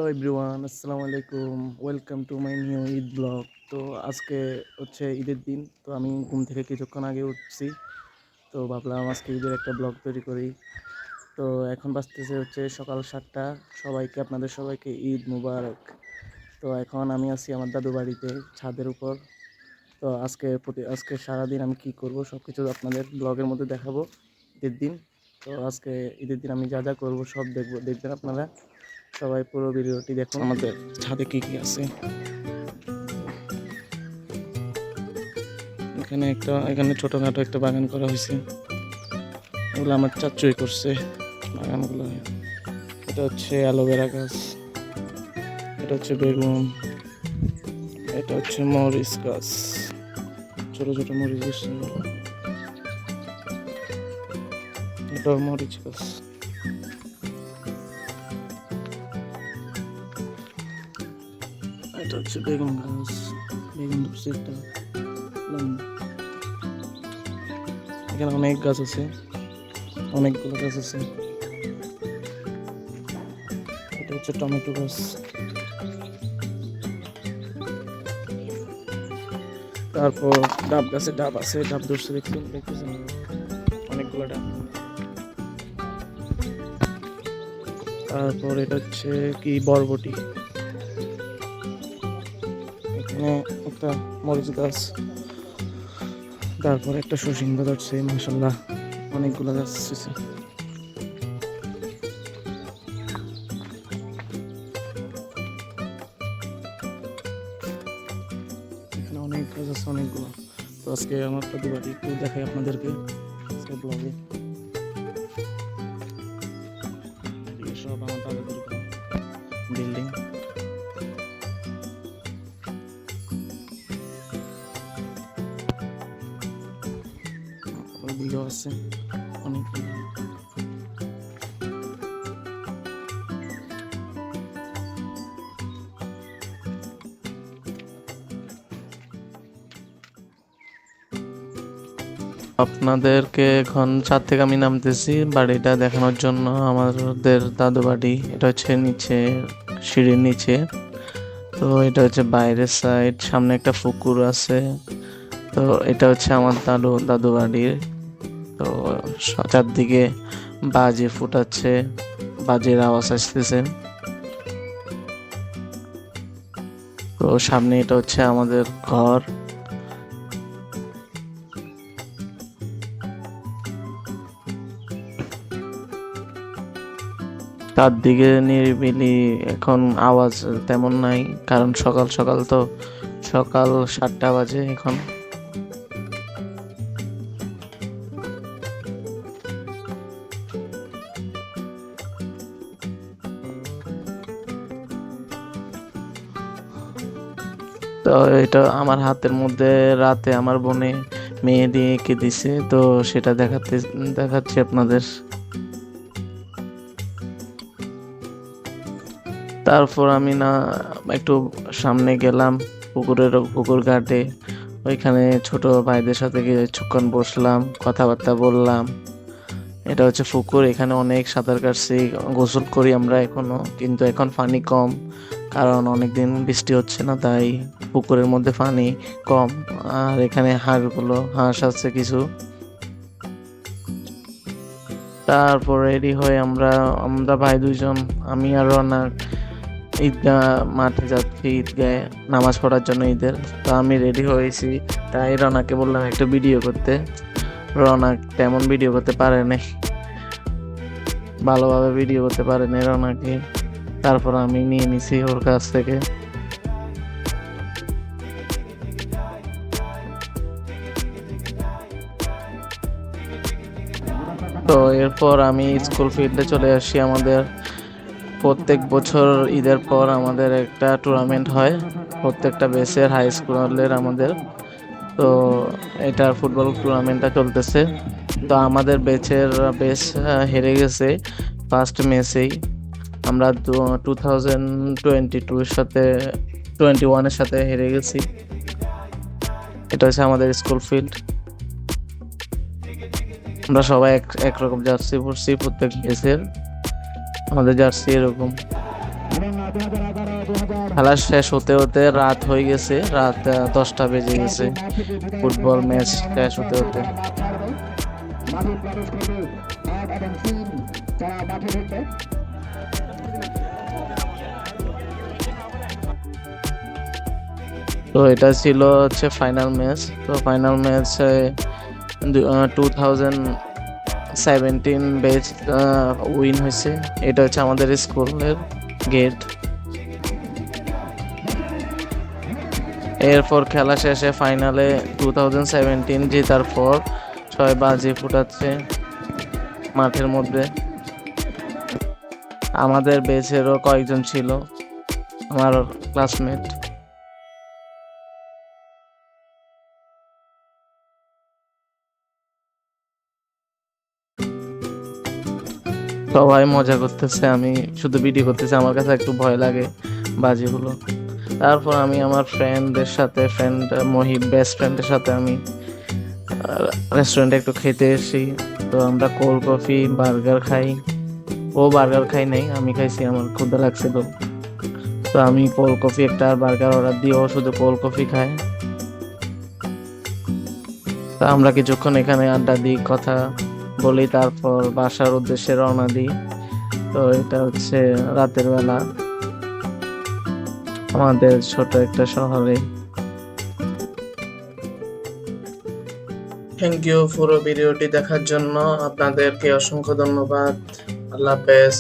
Hello everyone, আসসালামু আলাইকুম। Welcome to my new Eid blog. তো আজকে হচ্ছে ঈদের দিন। তো আমি ঘুম থেকে কিছুক্ষণ আগে উঠছি। তো ভাবলাম আজকে ঈদের একটা ব্লগ তৈরি করি। তো এখন বাজতেছে হচ্ছে সকাল 7টা। আপনাদের সবাইকে ঈদ মুবারক। তো এখন আমি আছি আমার দাদু বাড়িতে ছাদের উপর। তো আজকে সারাদিন আমি কি করব সব কিছু আপনাদের ব্লগের মধ্যে দেখাবো ঈদের দিন। তো আজকে ঈদের দিন আমি যা যা করবো সব দেখবেন আপনারা। সবাই পুরো ভিডিওটি দেখুন। আমাদের ছাদে কি কি আছে এখানে ছোটখাটো একটা বাগান করা হয়েছে। এগুলো আমার চাচুই করছে বাগানগুলো। এটা হচ্ছে অ্যালোভেরা গাছ, এটা হচ্ছে বেগুন, এটা হচ্ছে মরিচ গাছ, ছোট ছোট মরিচ গাছ, এটাও মরিচ গাছ। এটা হচ্ছে বেগুন গাছ, বেগুন ধরছে একটা লম্বা। এখানে অনেক গাছ আছে, অনেকগুলো গাছ আছে। এটা হচ্ছে টমেটো গাছ। তারপর ডাব গাছে ডাব আছে, ডাব ধরছে দেখতেছেন অনেকগুলো ডাব। তারপর এটা হচ্ছে কি বরবটি। এখানে একটা মরিচ গাছ, তারপর একটা সরিষা ধরছে। মাশাআল্লাহ অনেকগুলো গাছ আছে। এখানে অনেক গাছ আছে, অনেকগুলো। তো আজকে আমার দাদু বাড়ি একটু দেখাই আপনাদেরকে আজকে ব্লগে। সব আমার দাদাদের বিল্ডিং। ওইদিকেও আছে অনেকগুলো। আপনাদেরকে এখন ছাদ থেকে আমি নামতেছি বাড়িটা দেখানোর জন্য। আমাদের দাদু বাড়ি এটা হচ্ছে নিচে, সিঁড়ির নিচে। তো এটা হচ্ছে বাইরের সাইড, সামনে একটা পুকুর আছে। তো এটা হচ্ছে আমার দাদু বাড়ির। তো চারদিকে বাজি ফুটাচ্ছে, বাজির আওয়াজ আসতেছে। তো সামনে এটা হচ্ছে আমাদের ঘর। চারদিকে নিরিবিলি, এখন আওয়াজ তেমন নাই, কারণ সকাল সকাল তো, সকাল 7টা বাজে এখন। তো এটা আমার হাতের মধ্যে রাতে আমার বোনে মেহেদি এঁকে দিছে, তো সেটা দেখাচ্ছি আপনাদের। তারপর আমি একটু সামনে গেলাম পুকুর ঘাটে। ওইখানে ছোট ভাইদের সাথে কিছুক্ষণ বসলাম, কথাবার্তা বললাম। এটা হচ্ছে পুকুর, এখানে অনেক সাঁতার কাটছি, গোসল করি আমরা এখনো, কিন্তু এখন পানি কম, কারণ অনেকদিন বৃষ্টি হচ্ছে না, তাই পুকুরের মধ্যে পানি কম। আর এখানে হাঁস আছে কিছু। তারপর রেডি হয়ে আমরা ভাই দুইজন, আমি আর রওনা ঈদগাহ মাঠে যাচ্ছি, ঈদগাহে নামাজ পড়ার জন্য ঈদের। তো আমি রেডি হয়েছি, তাই রওনাকে বললাম একটু ভিডিও করতে। রওনা তেমন ভিডিও করতে পারে নাই, ভালোভাবে ভিডিও করতে পারে নাই রওনাকে। তারপর আমি নিয়ে নিছি ওর কাছ থেকে। তো এরপর আমি স্কুল ফিল্ডে চলে আসি। আমাদের প্রত্যেক বছর ঈদের পর আমাদের একটা টুর্নামেন্ট হয়, প্রত্যেকটা বেসের হাই স্কুলের আমাদের। তো এটা ফুটবল টুর্নামেন্টটা চলতেছে। তো আমাদের বেস হেরে গেছে ফার্স্ট ম্যাচেই। আমরা 2022 সাথে 21-এর সাথে হেরে গেছি। এটা হচ্ছে আমাদের স্কুল ফিল্ড। আমরা সবাই একরকম জার্সি পরছি প্রত্যেক বেসের, আমাদের জার্সি এরকম। খেলা শেষ হতে হতে রাত হয়ে গেছে, রাত 10টা বেজে গেছে ফুটবল ম্যাচ শেষ হতে হতে। তো এটা ছিল হচ্ছে ফাইনাল ম্যাচ। তো ফাইনাল ম্যাচ 2017 ব্যাচ উইন হয়েছে। এটা হচ্ছে আমাদের স্কুলের গেট। এরপর খেলা শেষে ফাইনালে 2017 জেতার পর সবাই বাজি ফুটাচ্ছে মাঠের মধ্যে। আমাদের ব্যাচেরও কয়েকজন ছিল, আমার ক্লাসমেট। সবাই মজা করতেছে, আমি শুধু ভিডিও করতেছি। আমার কাছে একটু ভয় লাগে বাজিগুলো। তারপর আমি আমার ফ্রেন্ডদের সাথে, বেস্ট ফ্রেন্ডের সাথে আমি রেস্টুরেন্টে একটু খেতে এসেছি। তো আমরা কোল্ড কফি বার্গার খাই। ও বার্গার খাই নাই, আমি খাইছি, আমার ক্ষুধা লাগছিল। তো আমি কোল্ড কফি একটা বার্গার অর্ডার দিই, ও শুধু কোল্ড কফি খায়। তো আমরা কিছুক্ষণ এখানে আড্ডা দিই, কথা বলি, তারপর বাসার উদ্দেশ্যে রওনা দিই। তো এটা হচ্ছে রাতের বেলা আমাদের ছোট একটা শহরে। থ্যাংক ইউ পুরো ভিডিওটি দেখার জন্য, আপনাদেরকে অসংখ্য ধন্যবাদ। আল্লাহ হাফেজ।